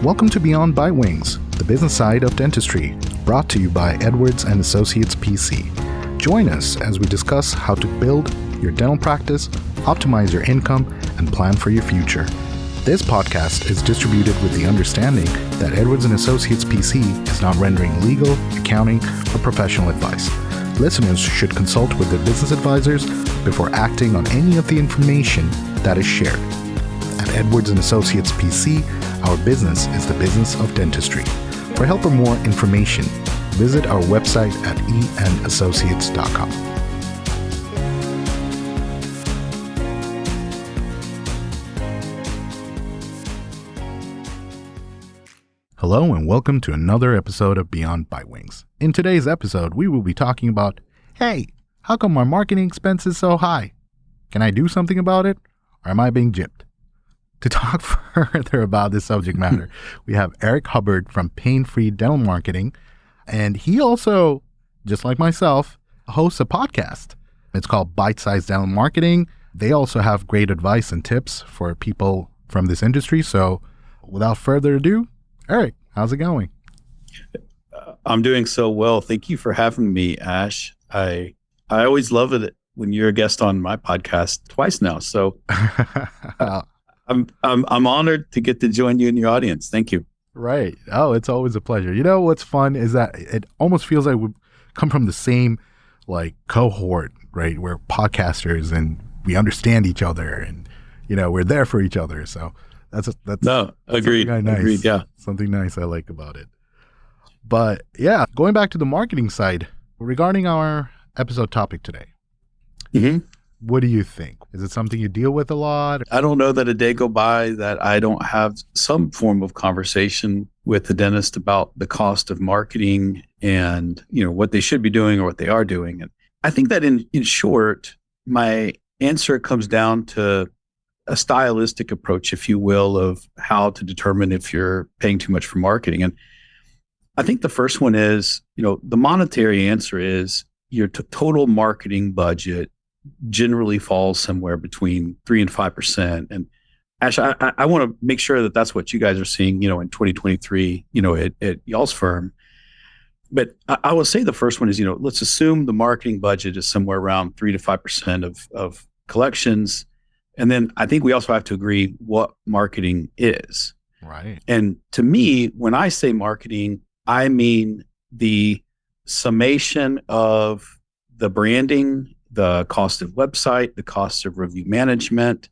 Welcome to Beyond Bitewings, the business side of dentistry, brought to you by Edwards & Associates PC. Join us as we discuss how to build your dental practice, optimize your income, and plan for your future. This podcast is distributed with the understanding that Edwards & Associates PC is not rendering legal, accounting, or professional advice. Listeners should consult with their business advisors before acting on any of the information that is shared. At Edwards & Associates PC, our business is the business of dentistry. For help or more information, visit our website at enassociates.com. Hello and welcome to another episode of Beyond Bitewings. In today's episode, we will be talking about, hey, how come my marketing expense is so high? Can I do something about it? Or am I being gypped? To talk further about this subject matter, we have Eric Hubbard from Pain-Free Dental Marketing, and he also, just like myself, hosts a podcast. It's called Bite-Sized Dental Marketing. They also have great advice and tips for people from this industry. So without further ado, Eric, how's it going? I'm doing so well. Thank you for having me, Ash. I always love it when you're a guest on my podcast twice now. So I'm honored to get to join you in your audience. Thank you. Right. Oh, it's always a pleasure. You know, what's fun is that it almost feels like we come from the same cohort, right? We're podcasters and we understand each other and, we're there for each other. So that's agreed. Nice. Agreed. Yeah. Something nice I like about it. But yeah, going back to the marketing side, regarding our episode topic today. Mm-hmm. What do you think? Is it something you deal with a lot? I don't know that a day go by that I don't have some form of conversation with the dentist about the cost of marketing and, what they should be doing or what they are doing. And I think that in short, my answer comes down to a stylistic approach, if you will, of how to determine if you're paying too much for marketing. And I think the first one is, the monetary answer is your total marketing budget generally falls somewhere between 3 and 5%. And Ash, I want to make sure that that's what you guys are seeing, in 2023, at y'all's firm. But I will say the first one is, let's assume the marketing budget is somewhere around 3 to 5% of collections. And then I think we also have to agree what marketing is. Right. And to me, when I say marketing, I mean the summation of the branding, the cost of website, the cost of review management,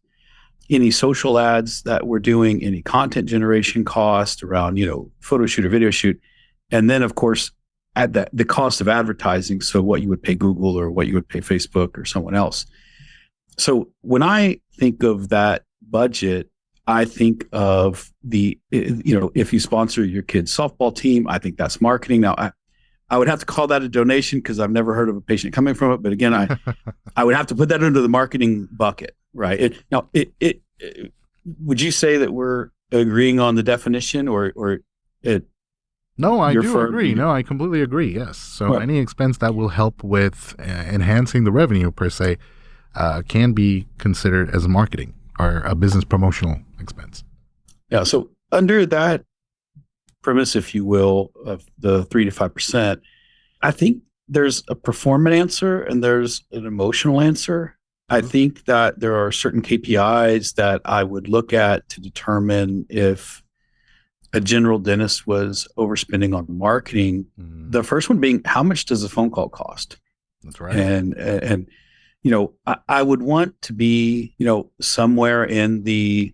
any social ads that we're doing, any content generation cost around, photo shoot or video shoot. And then of course, at the cost of advertising. So what you would pay Google or what you would pay Facebook or someone else. So when I think of that budget, I think of if you sponsor your kid's softball team, I think that's marketing. Now, I would have to call that a donation because I've never heard of a patient coming from it. But again, I would have to put that into the marketing bucket, right? Would you say that we're agreeing on the definition or it? No, I do agree. No, I completely agree. Yes. So any expense that will help with enhancing the revenue per se can be considered as marketing or a business promotional expense. Yeah. So under that premise, if you will, of the 3 to 5%, I think there's a performance answer and there's an emotional answer. I think that there are certain KPIs that I would look at to determine if a general dentist was overspending on marketing. Mm-hmm. The first one being, how much does a phone call cost? That's right. And I would want to be, somewhere in the,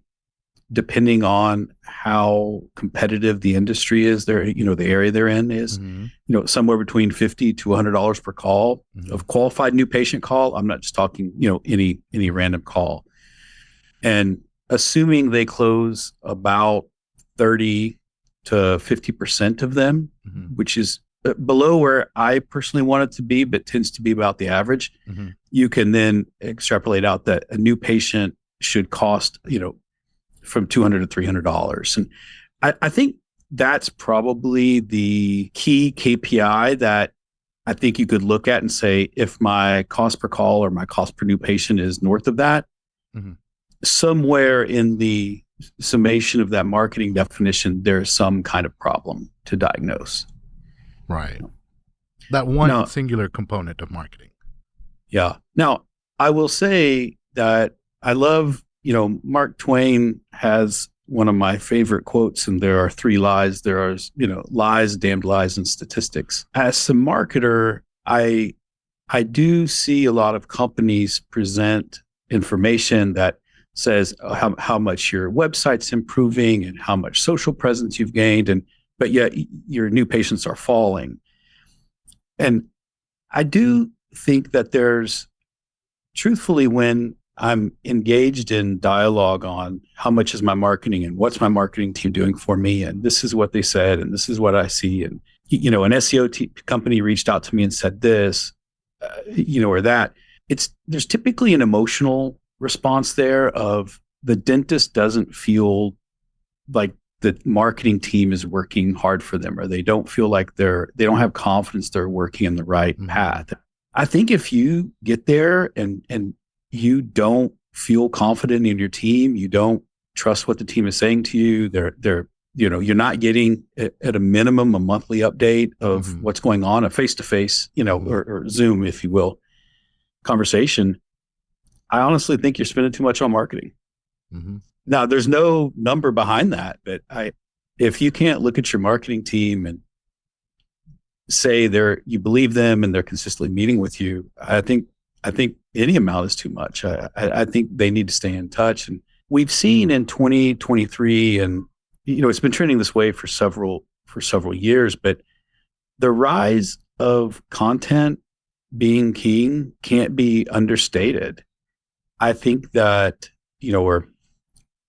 depending on how competitive the industry is there, the area they're in is, mm-hmm. Somewhere between $50 to $100 per call mm-hmm. of qualified new patient call. I'm not just talking, any random call. And assuming they close about 30 to 50% of them, mm-hmm. which is below where I personally want it to be, but tends to be about the average, mm-hmm. you can then extrapolate out that a new patient should cost, from $200 to $300. And I think that's probably the key KPI that I think you could look at and say, if my cost per call or my cost per new patient is north of that, mm-hmm. somewhere in the summation of that marketing definition, there's some kind of problem to diagnose. Right. That one Now, singular component of marketing. Yeah. Now, I will say that I love, Mark Twain has one of my favorite quotes, and there are three lies. There are, lies, damned lies, and statistics. As a marketer, I do see a lot of companies present information that says how much your website's improving and how much social presence you've gained, but yet your new patients are falling. And I do think that there's, truthfully, when I'm engaged in dialogue on how much is my marketing and what's my marketing team doing for me, and this is what they said, and this is what I see, and an SEO company reached out to me and said this, or that. There's typically an emotional response there of the dentist doesn't feel like the marketing team is working hard for them, or they don't feel like they don't have confidence they're working in the right path. I think if you get there and you don't feel confident in your team, you don't trust what the team is saying to you, you're not getting at a minimum a monthly update of what's going on, a face-to-face, or Zoom, if you will, conversation. I honestly think you're spending too much on marketing. Now, there's no number behind that, but if you can't look at your marketing team and say you believe them and they're consistently meeting with you, I think any amount is too much. I think they need to stay in touch. And we've seen in 2023, and it's been trending this way for several years, but the rise of content being king can't be understated. I think that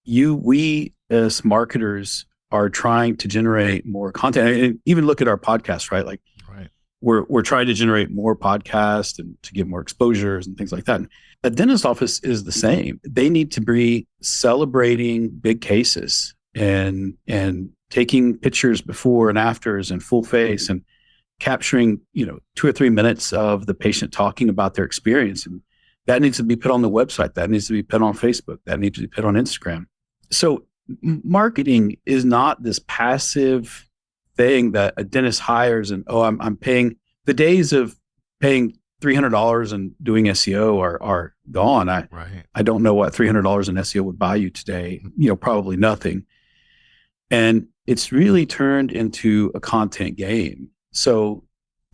we as marketers are trying to generate more content, and even look at our podcast, right? Like, right. We're trying to generate more podcasts and to get more exposures and things like that. And a dentist office is the same. They need to be celebrating big cases and taking pictures before and afters and full face and capturing 2 or 3 minutes of the patient talking about their experience. And that needs to be put on the website. That needs to be put on Facebook. That needs to be put on Instagram. So marketing is not this passive thing that a dentist hires and, I'm paying. The days of paying $300 and doing SEO are gone. I don't know what $300 in SEO would buy you today. Probably nothing. And it's really turned into a content game. So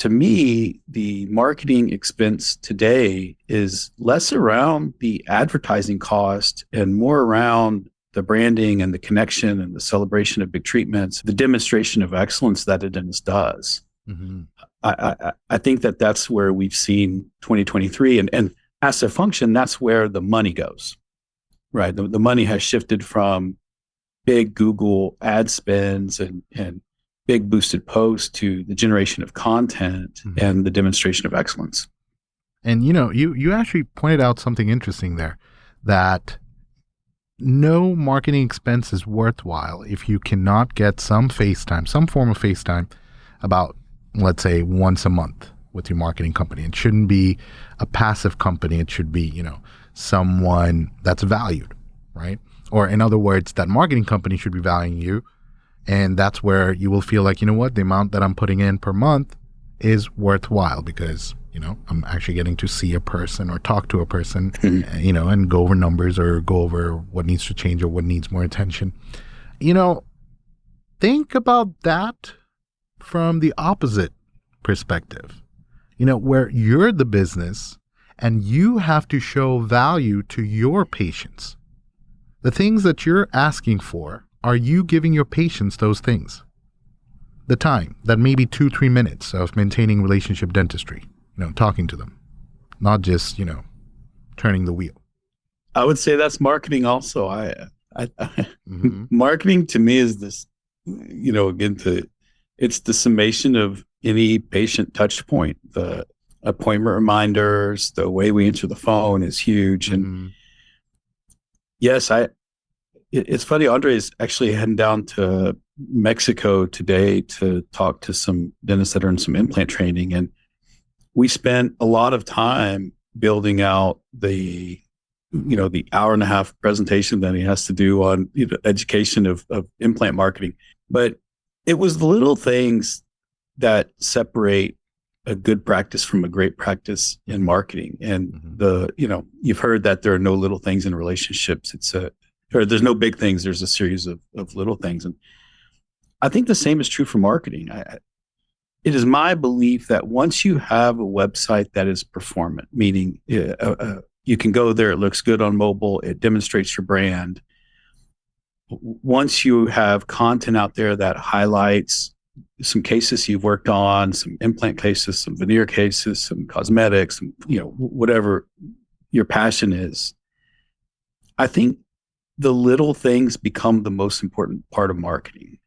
to me, the marketing expense today is less around the advertising cost and more around the branding and the connection and the celebration of big treatments, the demonstration of excellence that a dentist does. I think that's where we've seen 2023. And as a function, that's where the money goes, right? The money has shifted from big Google ad spends and big boosted posts to the generation of content and the demonstration of excellence. And, you actually pointed out something interesting there, that no marketing expense is worthwhile if you cannot get some FaceTime, some form of FaceTime about, let's say, once a month with your marketing company. It shouldn't be a passive company. It should be, someone that's valued, right? Or in other words, that marketing company should be valuing you. And that's where you will feel like, the amount that I'm putting in per month is worthwhile because, I'm actually getting to see a person or talk to a person, and go over numbers or go over what needs to change or what needs more attention. Think about that from the opposite perspective, where you're the business and you have to show value to your patients. The things that you're asking for, are you giving your patients those things? The time, that maybe 2-3 minutes of maintaining relationship dentistry, talking to them, not just, turning the wheel. I would say that's marketing also. Marketing to me is this, it's the summation of any patient touch point. The appointment reminders, the way we answer the phone is huge. And yes, it's funny, Andre is actually heading down to Mexico today to talk to some dentists that are in some implant training. And we spent a lot of time building out the the hour and a half presentation that he has to do on education of implant marketing. But it was the little things that separate a good practice from a great practice in marketing. And you've heard that there are no little things in relationships. Or there's no big things. There's a series of little things. And I think the same is true for marketing. It is my belief that once you have a website that is performant, meaning you can go there, it looks good on mobile, it demonstrates your brand. Once you have content out there that highlights some cases you've worked on, some implant cases, some veneer cases, some cosmetics, whatever your passion is, I think the little things become the most important part of marketing.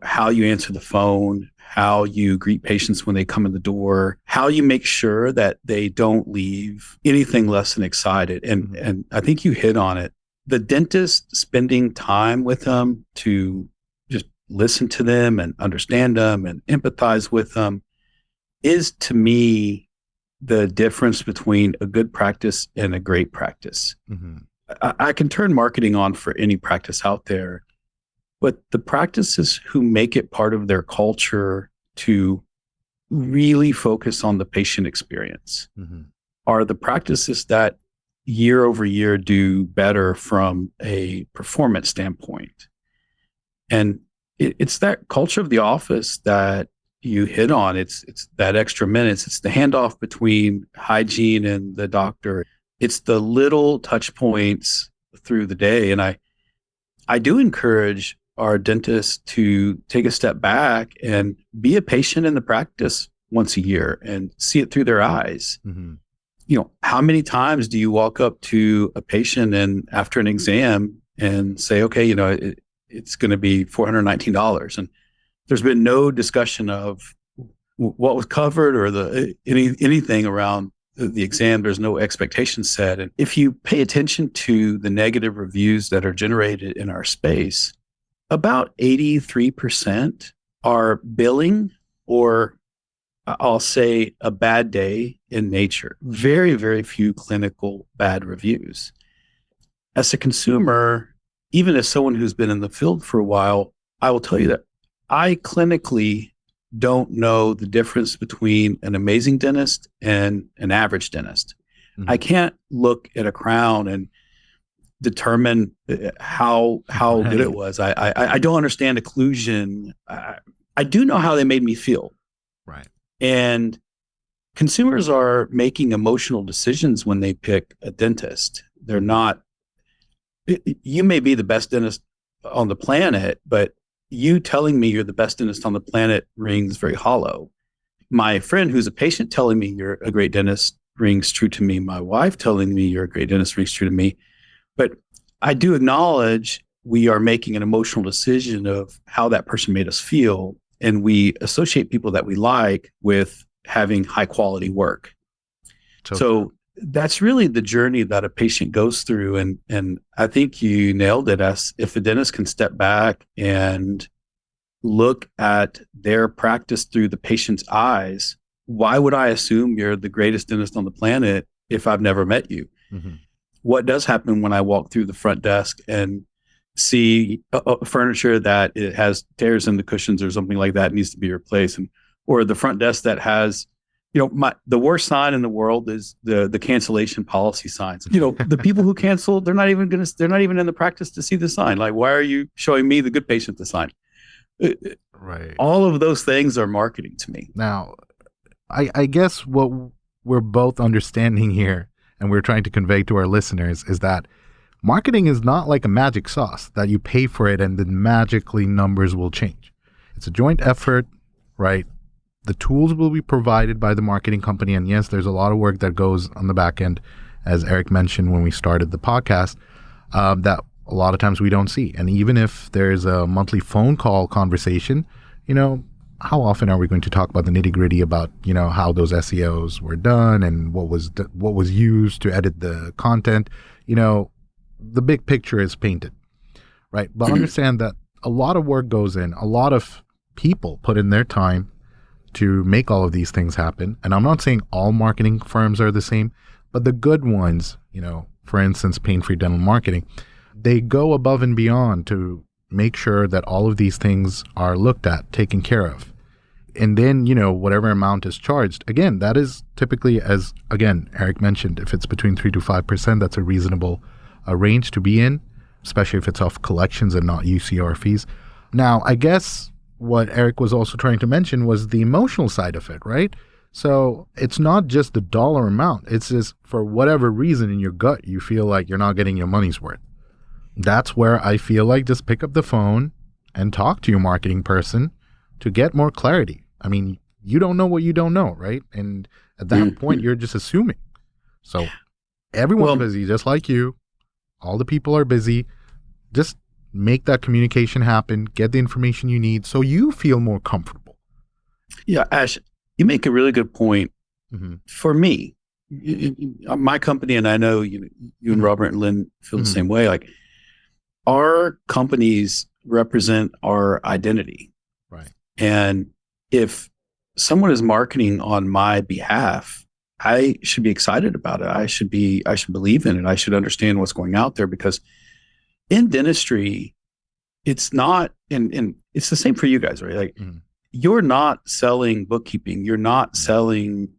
How you answer the phone, how you greet patients when they come in the door, how you make sure that they don't leave anything less than excited. And I think you hit on it. The dentist spending time with them to just listen to them and understand them and empathize with them is, to me, the difference between a good practice and a great practice. Mm-hmm. I can turn marketing on for any practice out there, but the practices who make it part of their culture to really focus on the patient experience are the practices that year over year do better from a performance standpoint. And it's that culture of the office that you hit on. It's that extra minutes. It's the handoff between hygiene and the doctor. It's the little touch points through the day. And I do encourage our dentists to take a step back and be a patient in the practice once a year and see it through their eyes. Mm-hmm. How many times do you walk up to a patient and after an exam and say, okay, it's going to be $419. And there's been no discussion of what was covered or anything around the exam. There's no expectation set. And if you pay attention to the negative reviews that are generated in our space, about 83% are billing or I'll say a bad day in nature. Very, very few clinical bad reviews. As a consumer, even as someone who's been in the field for a while, I will tell you that I clinically don't know the difference between an amazing dentist and an average dentist. Mm-hmm. I can't look at a crown and determine how good it was. I don't understand occlusion. I do know how they made me feel. Right. And consumers are making emotional decisions when they pick a dentist. They're not, you may be the best dentist on the planet, but you telling me you're the best dentist on the planet rings very hollow. My friend who's a patient telling me you're a great dentist rings true to me. My wife telling me you're a great dentist rings true to me. But I do acknowledge we are making an emotional decision of how that person made us feel. And we associate people that we like with having high quality work. So that's really the journey that a patient goes through. And I think you nailed it. As if a dentist can step back and look at their practice through the patient's eyes, why would I assume you're the greatest dentist on the planet if I've never met you? Mm-hmm. What does happen when I walk through the front desk and see furniture that it has tears in the cushions or something like that needs to be replaced, or the front desk that has, the worst sign in the world is the cancellation policy signs. The people who cancel, they're not even in the practice to see the sign. Like, why are you showing me, the good patient, the sign? Right. All of those things are marketing to me. Now, I guess what we're both understanding here and we're trying to convey to our listeners is that marketing is not like a magic sauce that you pay for it and then magically numbers will change. It's a joint effort, right? The tools will be provided by the marketing company. And yes, there's a lot of work that goes on the back end, as Eric mentioned when we started the podcast, that a lot of times we don't see. And even if there's a monthly phone call conversation, how often are we going to talk about the nitty gritty about, how those SEOs were done and what was used to edit the content? The big picture is painted, right? But understand that a lot of work goes in, a lot of people put in their time to make all of these things happen. And I'm not saying all marketing firms are the same, but the good ones, for instance, pain-free dental marketing, they go above and beyond to make sure that all of these things are looked at, taken care of. And then, whatever amount is charged, again, that is typically, as again, Eric mentioned, if it's between 3 to 5%, that's a reasonable range to be in, especially if it's off collections and not UCR fees. Now, I guess what Eric was also trying to mention was the emotional side of it, right? So it's not just the dollar amount. It's just for whatever reason in your gut, you feel like you're not getting your money's worth. That's where I feel like just pick up the phone and talk to your marketing person to get more clarity. I mean, you don't know what you don't know, right? And at that point, you're just assuming. So everyone's busy, just like you. All the people are busy. Just make that communication happen. Get the information you need so you feel more comfortable. Yeah, Ash, you make a really good point. For me, my company, and I know you and Robert and Lynn feel the same way. Like, our companies represent our identity. Right. And if someone is marketing on my behalf, I should be excited about it. I should believe in it. I should understand what's going out there, because in dentistry, it's not, and it's the same for you guys, right? Like, you're not selling bookkeeping. You're not selling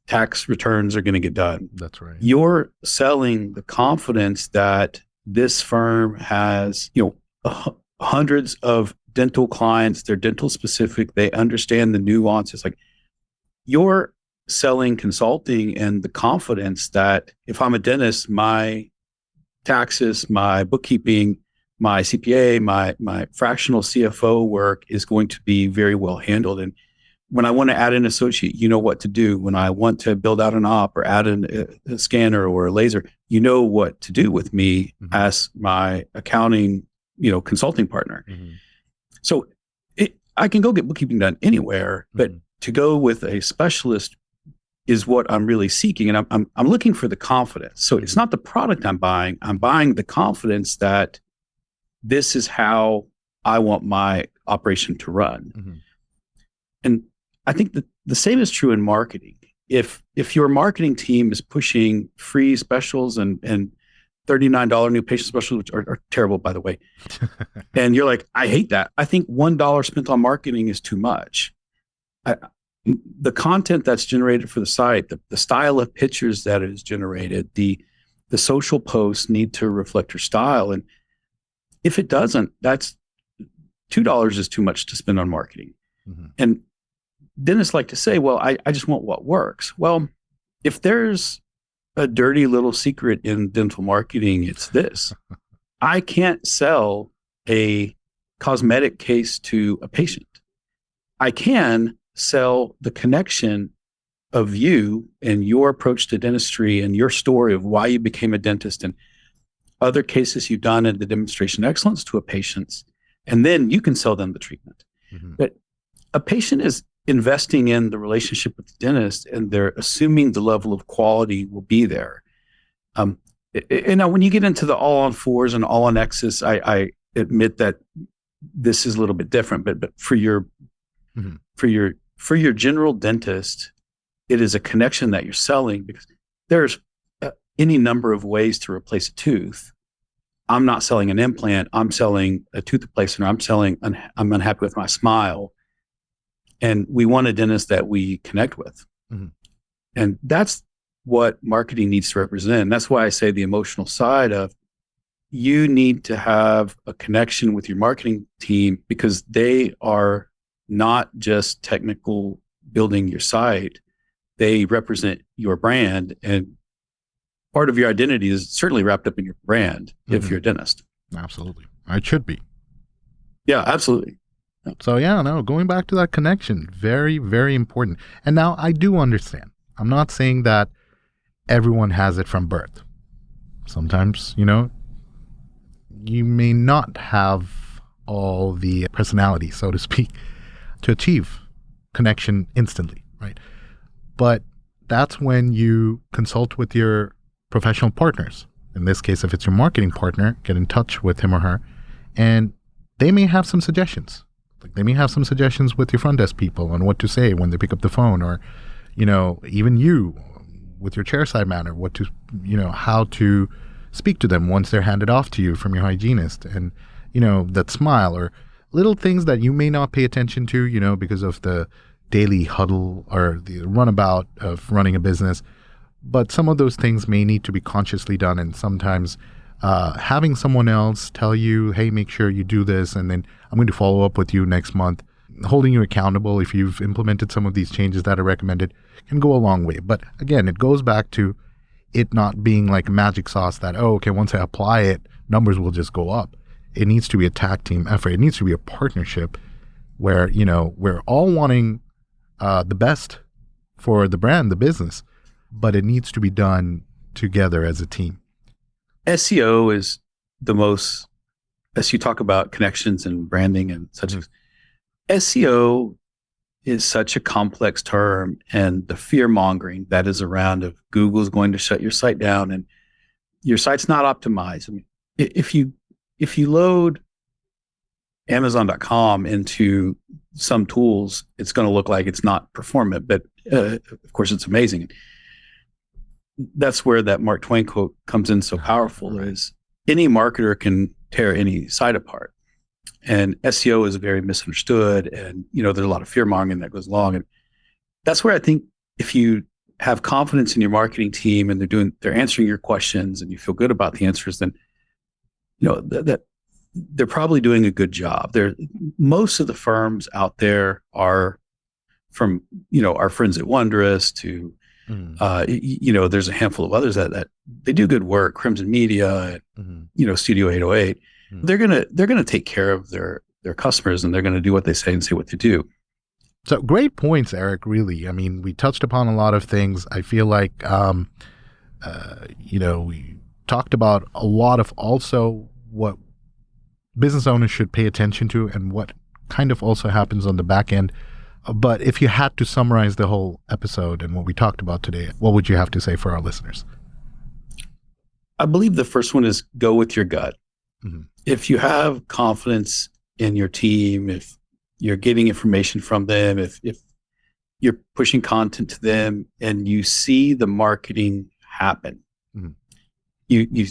tax returns are going to get done. That's right. You're selling the confidence that this firm has, hundreds of dental clients. They're dental specific. They understand the nuances. Like, you're selling consulting and the confidence that if I'm a dentist, my taxes, my bookkeeping, my CPA, my fractional CFO work is going to be very well handled. And when I want to add an associate, you know what to do. When I want to build out an op or add a scanner or a laser, you know what to do with me as my accounting, consulting partner. So I can go get bookkeeping done anywhere, but to go with a specialist is what I'm really seeking. And I'm looking for the confidence. So it's not the product I'm buying. I'm buying the confidence that this is how I want my operation to run. And I think that the same is true in marketing. If your marketing team is pushing free specials and $39 new patient specials, which are terrible, by the way, and you're like, I hate that. I think $1 spent on marketing is too much. The content that's generated for the site, the style of pictures that is generated, the social posts need to reflect your style. And if it doesn't, that's $2 is too much to spend on marketing. And dentists like to say, well, I just want what works. Well, if there's a dirty little secret in dental marketing, it's this. I can't sell a cosmetic case to a patient. I can sell the connection of you and your approach to dentistry and your story of why you became a dentist and other cases you've done in the demonstration excellence to a patient. And then you can sell them the treatment. But a patient is investing in the relationship with the dentist, and they're assuming the level of quality will be there. Now, when you get into the all on fours and all on X's, I admit that this is a little bit different. But for your general dentist, it is a connection that you're selling, because there's any number of ways to replace a tooth. I'm not selling an implant. I'm selling a tooth replacement. I'm unhappy with my smile. And we want a dentist that we connect with. And that's what marketing needs to represent. And that's why I say the emotional side of, you need to have a connection with your marketing team, because they are not just technical building your site. They represent your brand, and part of your identity is certainly wrapped up in your brand if you're a dentist. Absolutely. It should be. Yeah, absolutely. So going back to that connection, very, very important. And now I do understand. I'm not saying that everyone has it from birth. Sometimes, you may not have all the personality, so to speak, to achieve connection instantly, right? But that's when you consult with your professional partners. In this case, if it's your marketing partner, get in touch with him or her, and they may have some suggestions. Like, they may have some suggestions with your front desk people on what to say when they pick up the phone, or, even you with your chairside manner, what to, how to speak to them once they're handed off to you from your hygienist, and that smile, or little things that you may not pay attention to, because of the daily huddle or the runabout of running a business. But some of those things may need to be consciously done, and sometimes having someone else tell you, hey, make sure you do this, and then I'm going to follow up with you next month, holding you accountable if you've implemented some of these changes that are recommended, can go a long way. But again, it goes back to it not being like a magic sauce that, once I apply it, numbers will just go up. It needs to be a tag team effort. It needs to be a partnership where, we're all wanting the best for the brand, the business, but it needs to be done together as a team. SEO is the most, as you talk about connections and branding and such, SEO is such a complex term, and the fear mongering that is around of Google's going to shut your site down and your site's not optimized. I mean, if you load Amazon.com into some tools, it's going to look like it's not performant, but of course it's amazing. That's where that Mark Twain quote comes in so powerful, is any marketer can tear any site apart. And SEO is very misunderstood, and there's a lot of fear mongering that goes along. And that's where I think if you have confidence in your marketing team and they're answering your questions and you feel good about the answers, then that they're probably doing a good job. Most of the firms out there are from our friends at Wondrous to there's a handful of others that they do good work, Crimson Media, Studio 808. They're gonna take care of their customers, and they're gonna do what they say and say what they do. So great points, Eric. Really, I mean, we touched upon a lot of things. I feel like we talked about a lot of also what business owners should pay attention to, and what kind of also happens on the back end. But if you had to summarize the whole episode and what we talked about today, what would you have to say for our listeners? I believe the first one is go with your gut. If you have confidence in your team, if you're getting information from them, if you're pushing content to them and you see the marketing happen, you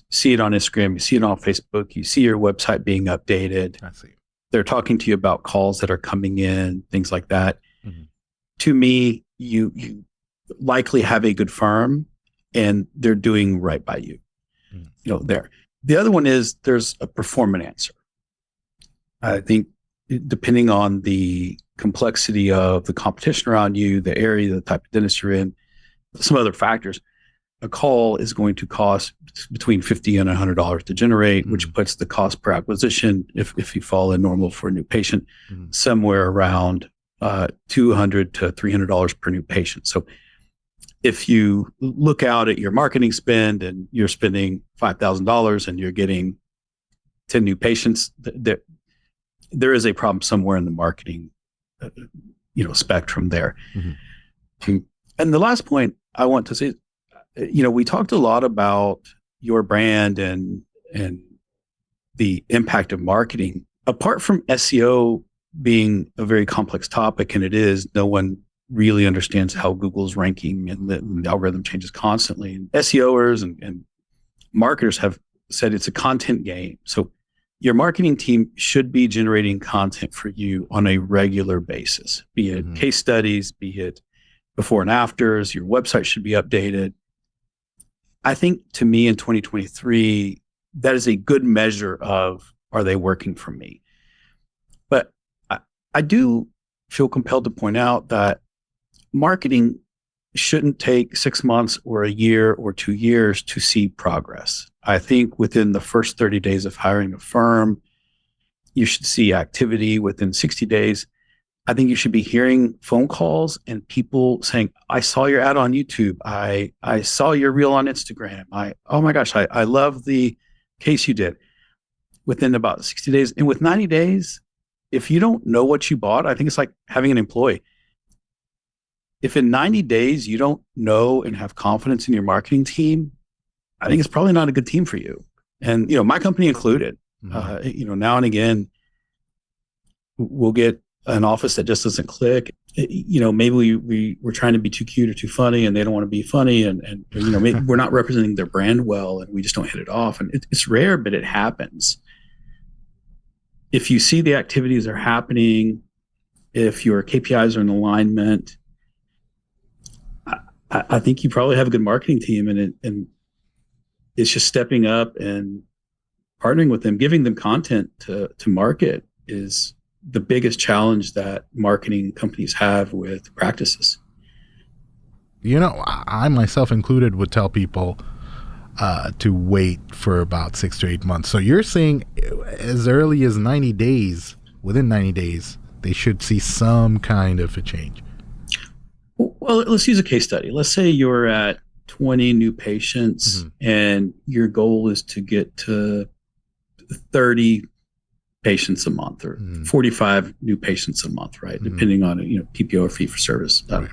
see it on Instagram, you see it on Facebook, you see your website being updated. I see. They're talking to you about calls that are coming in, things like that. To me, you likely have a good firm and they're doing right by you. There. The other one is there's a performance answer. I think depending on the complexity of the competition around you, the area, the type of dentist you're in, some other factors, a call is going to cost between $50 and $100 to generate, which puts the cost per acquisition, if you fall in normal for a new patient, somewhere around $200 to $300 per new patient. So if you look out at your marketing spend and you're spending $5,000 and you're getting 10 new patients, there is a problem somewhere in the marketing, spectrum there. And the last point I want to say, we talked a lot about your brand and the impact of marketing. Apart from SEO being a very complex topic, and it is, no one really understands how Google's ranking and the algorithm changes constantly. And SEOers and marketers have said it's a content game. So your marketing team should be generating content for you on a regular basis, be it case studies, be it before and afters. Your website should be updated. I think, to me, in 2023, that is a good measure of, are they working for me? But I do feel compelled to point out that marketing shouldn't take 6 months or a year or 2 years to see progress. I think within the first 30 days of hiring a firm, you should see activity within 60 days. I think you should be hearing phone calls and people saying, I saw your ad on YouTube. I saw your reel on Instagram. Oh my gosh, I love the case you did, within about 60 days. And with 90 days, if you don't know what you bought, I think it's like having an employee. If in 90 days you don't know and have confidence in your marketing team, I think it's probably not a good team for you. And, my company included, now and again, we'll get an office that just doesn't click. maybe we're trying to be too cute or too funny, and they don't want to be funny, and maybe we're not representing their brand well, and we just don't hit it off. And it's rare, but it happens. If you see the activities are happening, if your KPIs are in alignment, I think you probably have a good marketing team, and it's just stepping up and partnering with them, giving them content to market is the biggest challenge that marketing companies have with practices. I myself included would tell people to wait for about 6 to 8 months. So you're saying as early as 90 days, within 90 days, they should see some kind of a change. Well, let's use a case study. Let's say you're at 20 new patients and your goal is to get to 30 patients a month or 45 new patients a month, right? Depending on, PPO or fee for service. Right.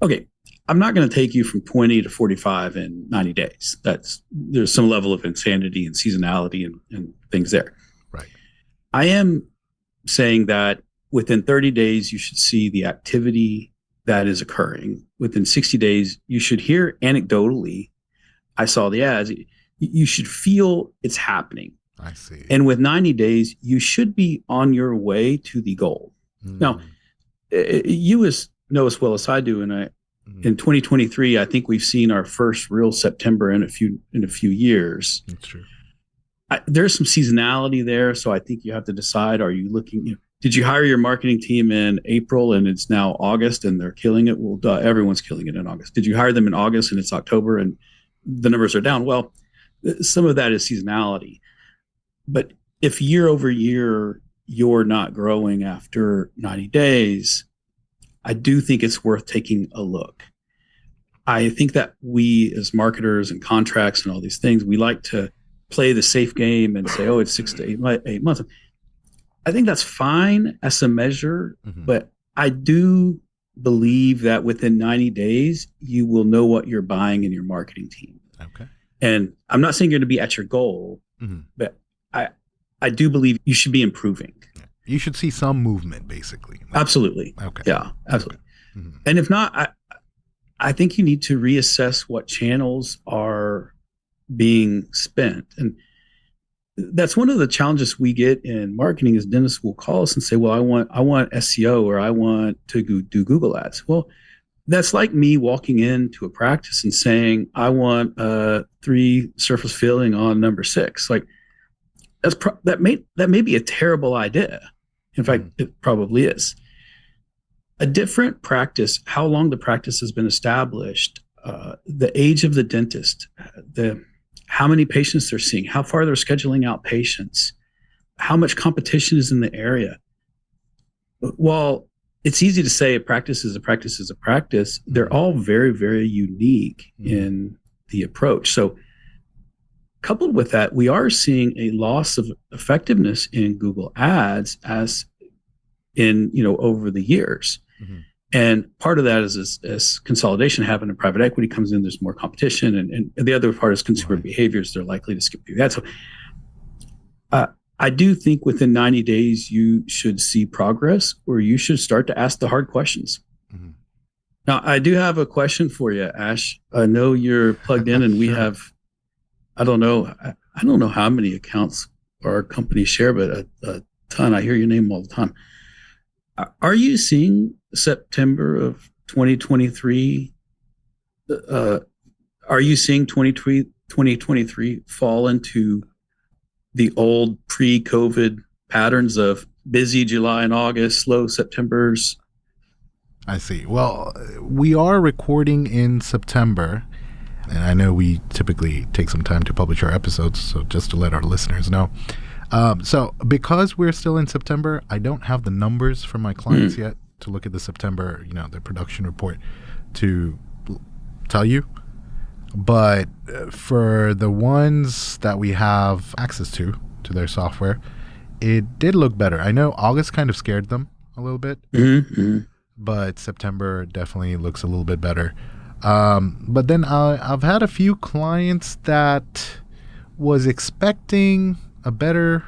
Okay. I'm not going to take you from 20 to 45 in 90 days. There's some level of insanity and seasonality and things there. Right. I am saying that within 30 days, you should see the activity that is occurring. Within 60 days, you should hear anecdotally, I saw the ads. You should feel it's happening. I see. And with 90 days, you should be on your way to the goal. Now, you know as well as I do, and in 2023, I think we've seen our first real September in a few years. That's true. There's some seasonality there, so I think you have to decide: are you looking? Did you hire your marketing team in April and it's now August and they're killing it? Well, everyone's killing it in August. Did you hire them in August and it's October and the numbers are down? Well, some of that is seasonality. But if year over year you're not growing after 90 days, I do think it's worth taking a look. I think that we as marketers and contracts and all these things, we like to play the safe game and say, oh, it's 6 to 8 months. I think that's fine as a measure, but I do believe that within 90 days, you will know what you're buying in your marketing team. Okay. And I'm not saying you're going to be at your goal, but I do believe you should be improving. You should see some movement, basically. Absolutely. Okay. Yeah, absolutely. Okay. And if not, I think you need to reassess what channels are being spent. And that's one of the challenges we get in marketing is dentists will call us and say, well, I want SEO or I want to do Google ads. Well, that's like me walking into a practice and saying, I want 3 surface filling on number 6. Like that may be a terrible idea. In fact, it probably is. A different practice, how long the practice has been established, the age of the dentist, how many patients they're seeing, how far they're scheduling out patients, how much competition is in the area. While it's easy to say a practice is a practice is a practice, they're all very, very unique in the approach. So coupled with that, we are seeing a loss of effectiveness in Google Ads as in, over the years. And part of that is as consolidation happened and private equity comes in, there's more competition. And the other part is consumer behaviors. They're likely to skip through that. So I do think within 90 days, you should see progress or you should start to ask the hard questions. Now, I do have a question for you, Ash. I know you're plugged in and we have, I don't know how many accounts our company share, but a ton. I hear your name all the time. Are you seeing September of 2023? Are you seeing 2023 fall into the old pre-COVID patterns of busy July and August, slow Septembers? I see. Well, we are recording in September, and I know we typically take some time to publish our episodes, so just to let our listeners know. So because we're still in September, I don't have the numbers from my clients yet to look at the September, the production report to tell you. But for the ones that we have access to their software, it did look better. I know August kind of scared them a little bit, but September definitely looks a little bit better. But then I've had a few clients that was expecting a better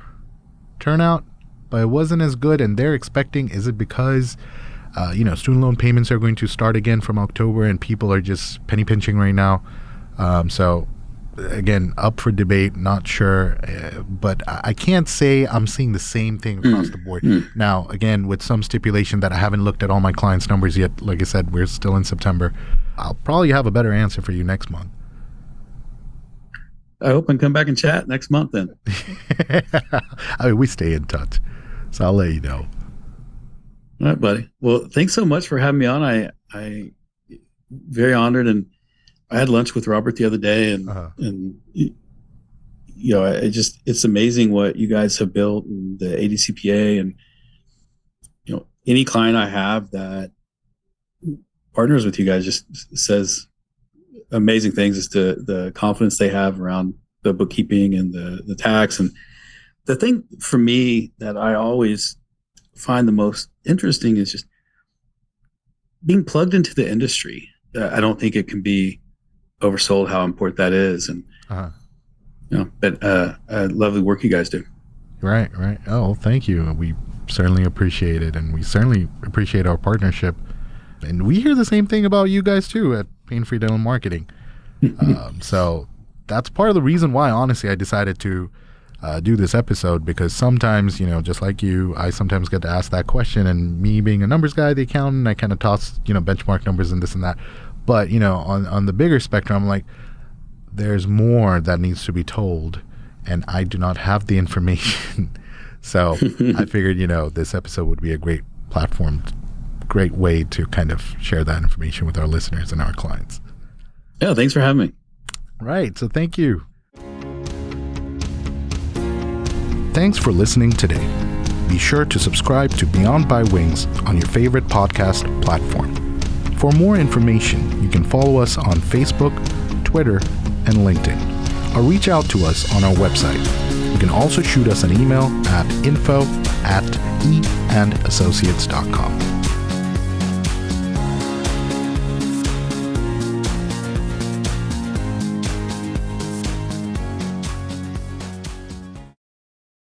turnout, but it wasn't as good, and they're expecting, is it because student loan payments are going to start again from October, and people are just penny pinching right now. So again, up for debate, not sure, but I can't say I'm seeing the same thing across the board. Now, again, with some stipulation that I haven't looked at all my clients' numbers yet. Like I said, we're still in September. I'll probably have a better answer for you next month. I hope I can come back and chat next month then. I mean, we stay in touch, so I'll let you know. All right, buddy. Well, thanks so much for having me on. I very honored, and I had lunch with Robert the other day, and it's amazing what you guys have built, and the ADCPA, and any client I have that partners with you guys just says amazing things as to the confidence they have around the bookkeeping and the tax. And the thing for me that I always find the most interesting is just being plugged into the industry. I don't think it can be oversold how important that is. And, but I love the work you guys do. Right. Oh, thank you. We certainly appreciate it. And we certainly appreciate our partnership. And we hear the same thing about you guys too at Pain-Free Dental Marketing. So that's part of the reason why, honestly, I decided to do this episode, because sometimes, just like you, I sometimes get to ask that question, and me being a numbers guy, the accountant, I kind of toss, benchmark numbers and this and that. But, on the bigger spectrum, I'm like, there's more that needs to be told, and I do not have the information. So I figured, this episode would be a great platform, great way to kind of share that information with our listeners and our clients. Yeah, thanks for having me. Right. So thank you. Thanks for listening today. Be sure to subscribe to Beyond Bitewings on your favorite podcast platform. For more information, you can follow us on Facebook, Twitter, and LinkedIn, or reach out to us on our website. You can also shoot us an email at info@eandassociates.com.